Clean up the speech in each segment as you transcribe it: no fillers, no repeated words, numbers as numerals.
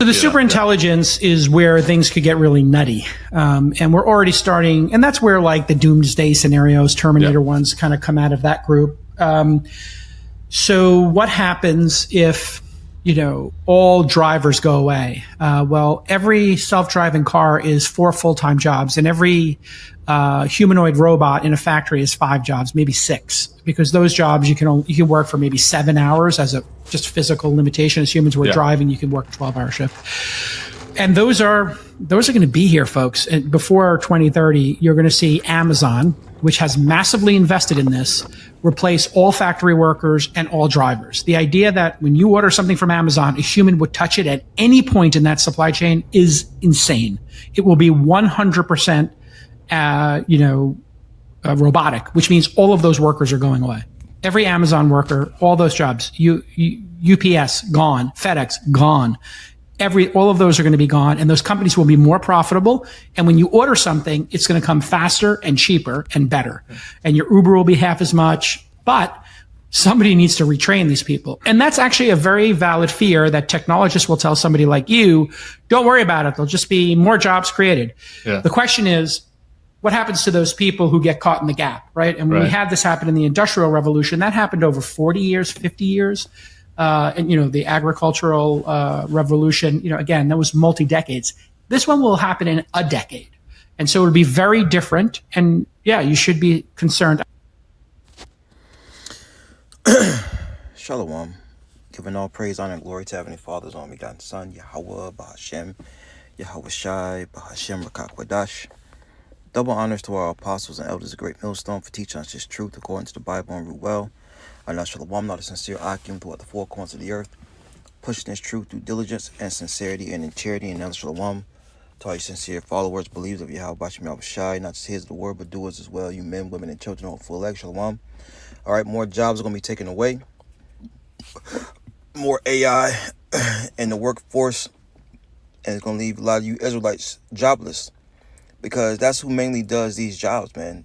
So the superintelligence is where things could get really nutty. And we're already starting, and that's where like the doomsday scenarios, Terminator ones kind of come out of that group. So what happens if, all drivers go away? Well, every self-driving car is 4 full-time jobs, and every humanoid robot in a factory is 5 jobs, maybe 6, because those jobs you can work for maybe 7 hours as a just physical limitation. As humans, we're driving, you can work a 12-hour shift. And those are going to be here, folks. And before 2030, you're going to see Amazon, which has massively invested in this, replace all factory workers and all drivers. The idea that when you order something from Amazon, a human would touch it at any point in that supply chain is insane. It will be 100%, robotic, which means all of those workers are going away. Every Amazon worker, all those jobs, UPS gone, FedEx gone. All of those are going to be gone, and those companies will be more profitable. And when you order something, it's going to come faster and cheaper and better. And your Uber will be half as much, but somebody needs to retrain these people. And that's actually a very valid fear that technologists will tell somebody like you, don't worry about it. There'll just be more jobs created. Yeah. The question is, what happens to those people who get caught in the gap, right? And when we had this happen in the Industrial Revolution, that happened over 40 years, 50 years. And, the agricultural revolution, again, that was multi-decades. This one will happen in a decade. And so it'll be very different. And, you should be concerned. Shalom. Giving all praise, honor, and glory to Heavenly Father's only begotten Son, Yahweh, Bahashem, Yahweh Shai, Bahashem, Rakakwadash. Double honors to our apostles and elders of Great Millstone for teaching us this truth according to the Bible and root well. I know Shalom, not a sincere Akim throughout the four corners of the earth, pushing this truth through diligence and sincerity and in charity. And now Shalom to all you sincere followers, believers of Yahweh Bashem Yahweh Shai, not just hearers of the word, but doers as well. You men, women, and children on full leg. Shalom. All right, more jobs are going to be taken away. More AI in the workforce, and it's going to leave a lot of you Israelites jobless, because that's who mainly does these jobs, man.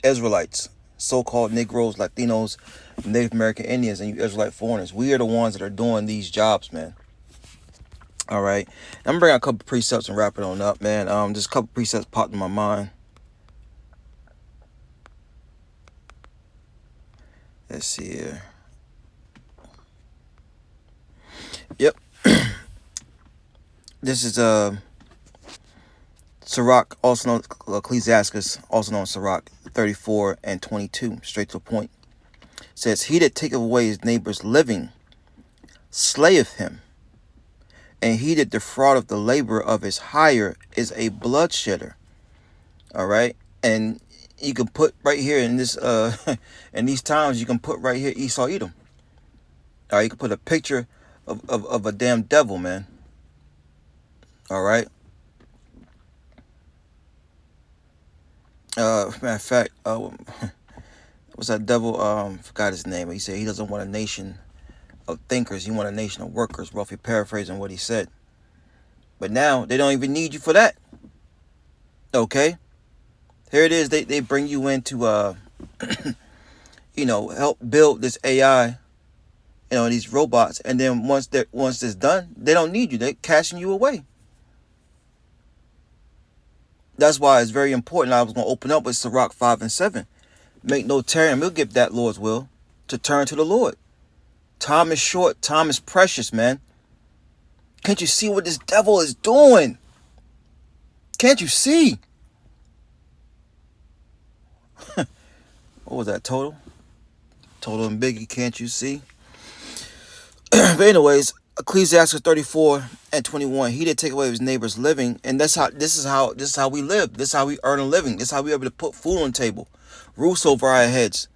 Israelites, so-called Negroes, Latinos, Native American Indians, and you Israelite foreigners. We are the ones that are doing these jobs, man. All right. I'm going to bring out a couple precepts and wrap it on up, man. Just a couple precepts popped in my mind. Let's see here. Yep. This is Sirach, also known as Ecclesiastes, also known as Sirach 34 and 22, straight to the point. It says, he that taketh away his neighbor's living slayeth him, and he that defraudeth the labor of his hire is a bloodshedder. All right. And you can put right here in this in these times, you can put right here Esau Edom. All right, you can put a picture of a damn devil, man. All right. Matter of fact, what's that devil? Forgot his name. He said he doesn't want a nation of thinkers. He wants a nation of workers. Roughly paraphrasing what he said. But now they don't even need you for that. Okay. Here it is. They bring you in to, help build this AI, these robots. And then once it's done, they don't need you. They're cashing you away. That's why it's very important. I was going to open up with Sirach 5 and 7. Make no tarrying. We'll give that Lord's will to turn to the Lord. Time is short. Time is precious, man. Can't you see what this devil is doing? Can't you see? What was that, Total? Total and Biggie, can't you see? But anyways, Ecclesiastes 34 and 21. He that take away his neighbor's living, and this is how we live. This is how we earn a living. This is how we able to put food on the table, roofs over our heads,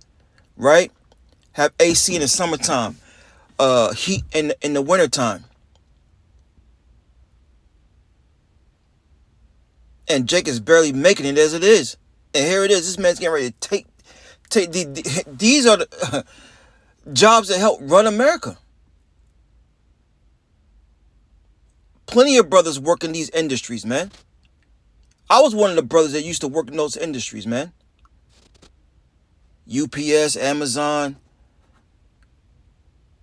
right? Have AC in the summertime, heat in the wintertime. And Jake is barely making it as it is. And here it is. This man's getting ready to take these are the jobs that help run America. Plenty of brothers work in these industries, man. I was one of the brothers that used to work in those industries, man. UPS, Amazon,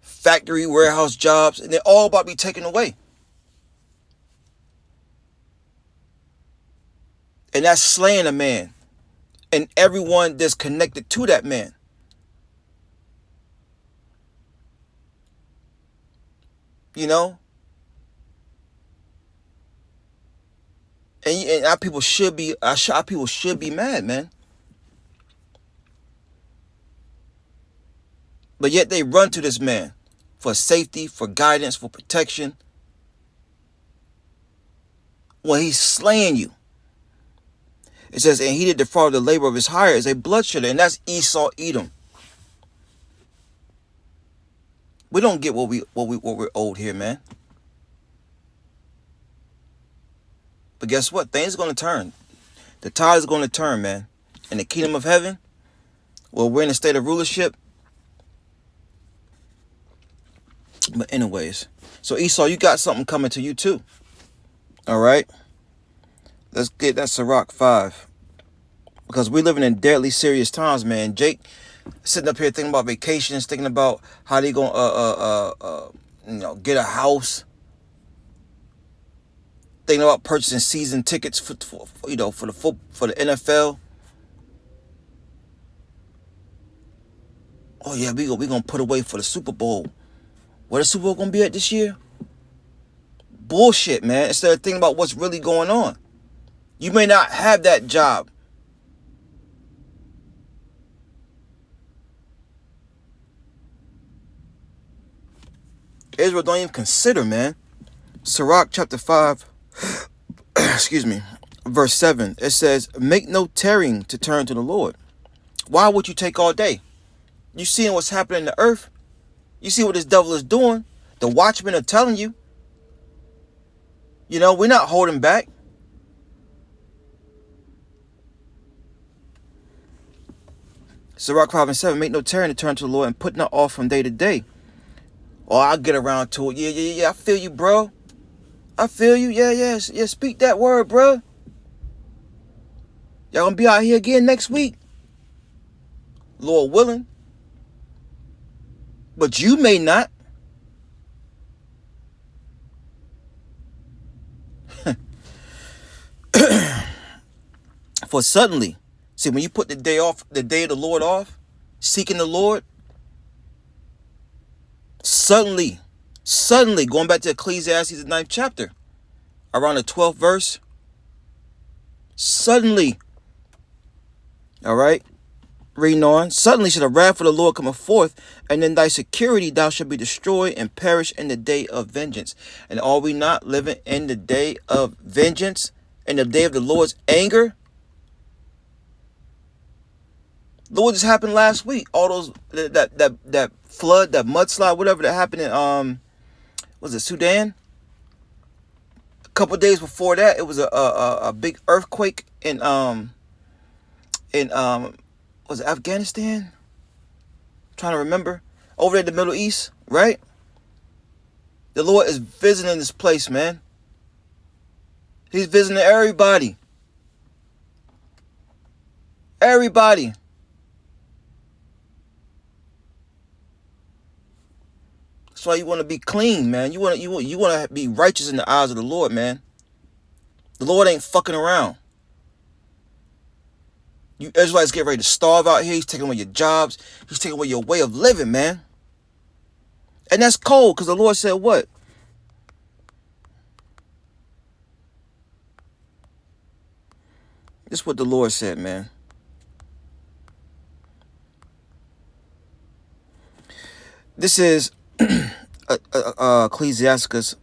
factory, warehouse jobs, and they're all about to be taken away. And that's slaying a man and everyone that's connected to that man. You know? And our people should be mad, man. But yet they run to this man for safety, for guidance, for protection. When he's slaying you. It says, and he did defraud the labor of his hire as a bloodshedder. And that's Esau Edom. We don't get what we're owed here, man. But guess what? Things are going to turn. The tide is going to turn, man. In the kingdom of heaven, where we're in a state of rulership. But anyways, so Esau, you got something coming to you too. All right? Let's get that Sirach 5. Because we're living in deadly serious times, man. Jake sitting up here thinking about vacations, thinking about how they gonna get a house. Thinking about purchasing season tickets for the NFL. Oh yeah, we gonna put away for the Super Bowl. Where the Super Bowl gonna be at this year? Bullshit, man. Instead of thinking about what's really going on. You may not have that job. Israel don't even consider, man. Sirach chapter 5, excuse me, verse 7. It says, make no tarrying to turn to the Lord. Why would you take all day? You seeing what's happening in the earth? You see what this devil is doing? The watchmen are telling you. You know, we're not holding back. Sirach 5 and 7, make no tarrying to turn to the Lord and put not off from day to day. Oh, I'll get around to it. Yeah. I feel you, bro. I feel you. Yeah. Speak that word, bro. Y'all gonna be out here again next week. Lord willing. But you may not. For suddenly, see, when you put the day of the Lord off, seeking the Lord, suddenly, going back to Ecclesiastes, the 9th chapter, around the 12th verse, suddenly, all right, reading on, suddenly shall the wrath of the Lord come forth, and in thy security thou shalt be destroyed and perish in the day of vengeance. And are we not living in the day of vengeance, in the day of the Lord's anger? Lord, just happened last week. All those that flood, that mudslide, whatever that happened in was it Sudan? A couple of days before that, it was a big earthquake in was it Afghanistan? I'm trying to remember. Over there in the Middle East, right? The Lord is visiting this place, man. He's visiting everybody. Everybody. That's why you want to be clean, man. You want to be righteous in the eyes of the Lord, man. The Lord ain't fucking around. You Israelites get ready to starve out here. He's taking away your jobs. He's taking away your way of living, man. And that's cold, because the Lord said what? This is what the Lord said, man. This is Ecclesiastes,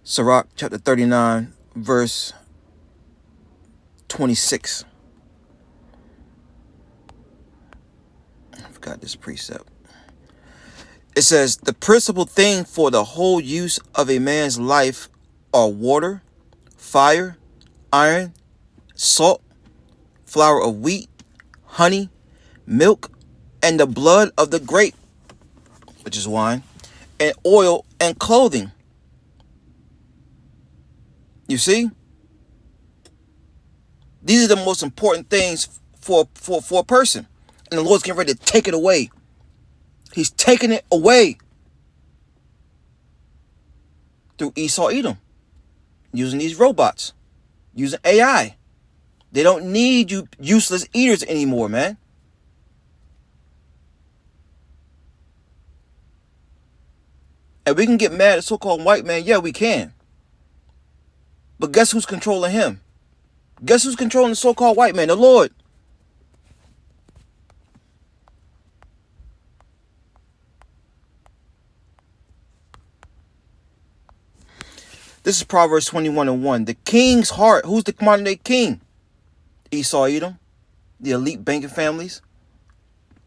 Sirach chapter 39, verse 26. I forgot this precept. It says, the principal thing for the whole use of a man's life are water, fire, iron, salt, flour of wheat, honey, milk, and the blood of the grape, which is wine, and oil and clothing. You see? These are the most important things for a person. And the Lord's getting ready to take it away. He's taking it away through Esau Edom, using these robots. using AI. They don't need you useless eaters anymore, man. And we can get mad at so-called white man. Yeah, we can. But guess who's controlling him? Guess who's controlling the so-called white man? The Lord. This is Proverbs 21:1. The king's heart. Who's the modern day king? Esau, Edom, the elite banking families,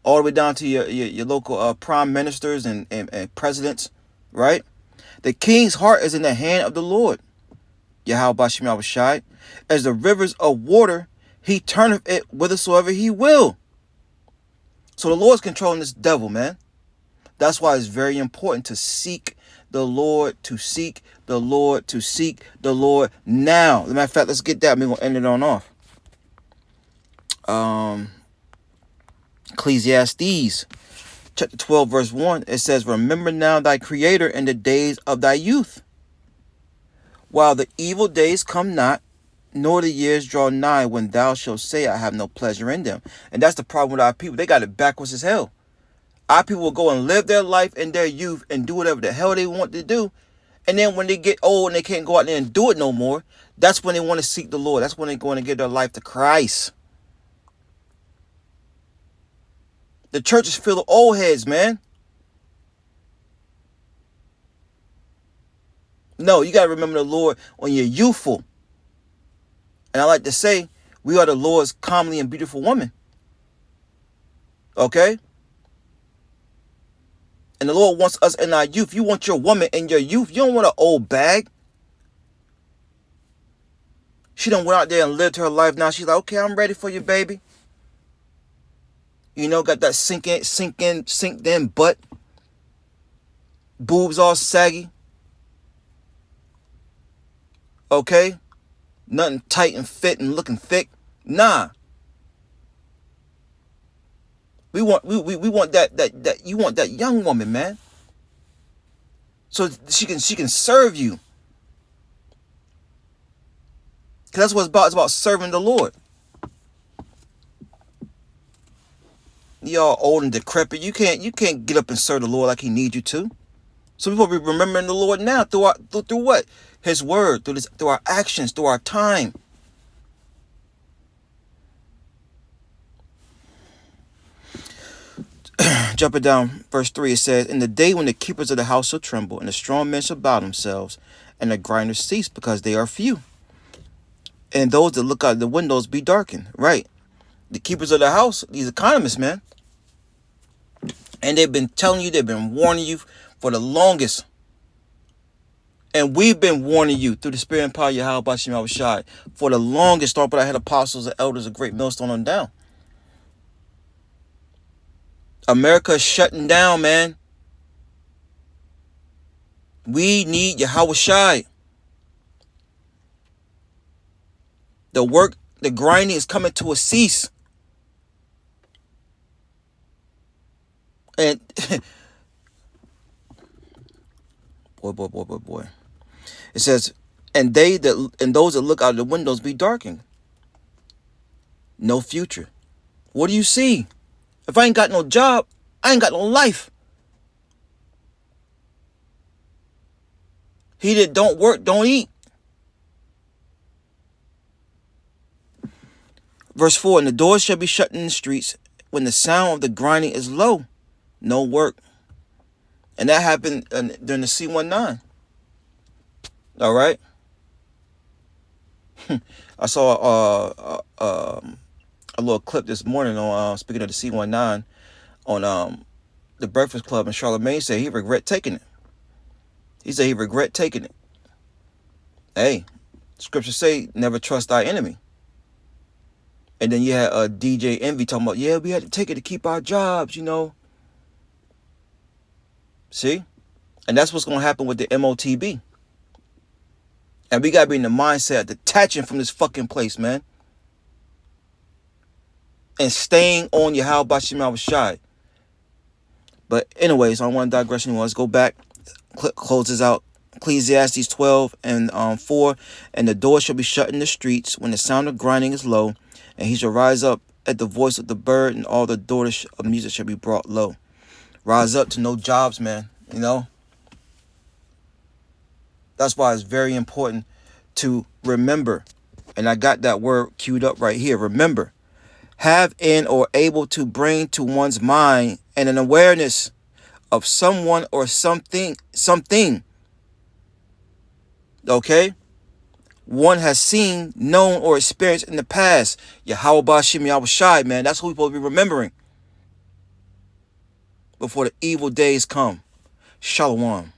all the way down to your local prime ministers and presidents, right? The king's heart is in the hand of the Lord. Yahweh Bashem Yahushai. As the rivers of water, he turneth it whithersoever he will. So the Lord's controlling this devil, man. That's why it's very important to seek the Lord, to seek the Lord, to seek the Lord now. As a matter of fact, let's get that. We're going to end it on off. Ecclesiastes chapter 12 verse 1, it says, remember now thy creator in the days of thy youth, while the evil days come not, nor the years draw nigh, when thou shalt say, I have no pleasure in them. And that's the problem with our people. They got it backwards as hell. Our people will go and live their life in their youth and do whatever the hell they want to do. And then when they get old and they can't go out there and do it no more, that's when they want to seek the Lord. That's when they're going to give their life to Christ. The church is filled with old heads, man. No, you got to remember the Lord when you're youthful. And I like to say, we are the Lord's comely and beautiful woman. Okay? And the Lord wants us in our youth. You want your woman in your youth. You don't want an old bag. She done went out there and lived her life. Now she's like, okay, I'm ready for you, baby. You know, got that sink in butt. Boobs all saggy. Okay? Nothing tight and fit and looking thick. Nah. We want that you want that young woman, man. So she can serve you. Cause that's what it's about. It's about serving the Lord. Y'all old and decrepit. You can't get up and serve the Lord like he needs you to. So we will be remembering the Lord now through what? His word, through our actions, through our time. Jumping down, verse 3, it says, in the day when the keepers of the house shall tremble, and the strong men shall bow themselves, and the grinders cease, because they are few. And those that look out the windows be darkened. Right. The keepers of the house, these economists, man. And they've been telling you, they've been warning you for the longest. And we've been warning you through the spirit and power of Yahweh Bashem Yahushai for the longest. Start, but I had apostles and elders, a great millstone on down. America is shutting down, man. We need Yahweh Shai. The work, the grinding is coming to a cease. And boy. It says, and those that look out of the windows be darkened. No future. What do you see? If I ain't got no job, I ain't got no life. He that don't work, don't eat. Verse 4, and the doors shall be shut in the streets when the sound of the grinding is low. No work. And that happened during the C-19. All right. I saw a little clip this morning on speaking of the C-19 on the Breakfast Club, and Charlemagne said he regret taking it. He said he regret taking it. Hey, scriptures say never trust thy enemy. And then you had DJ Envy talking about, yeah, we had to take it to keep our jobs, you know. See? And that's what's going to happen with the MOTB. And we got to be in the mindset of detaching from this fucking place, man. And staying on Yahweh Bashem Yahushai. But anyways, I don't want to digress anymore. Let's go back. Close this out. Ecclesiastes 12 and 4. And the door shall be shut in the streets when the sound of grinding is low, and he shall rise up at the voice of the bird, and all the daughters of music shall be brought low. Rise up to no jobs, man. You know, that's why it's very important to remember. And I got that word queued up right here. Remember. Have in or able to bring to one's mind and an awareness of someone or something. Okay? One has seen, known, or experienced in the past. Yahweh Bashim Yahweh Shai, man. That's who we're supposed to be remembering before the evil days come. Shalom.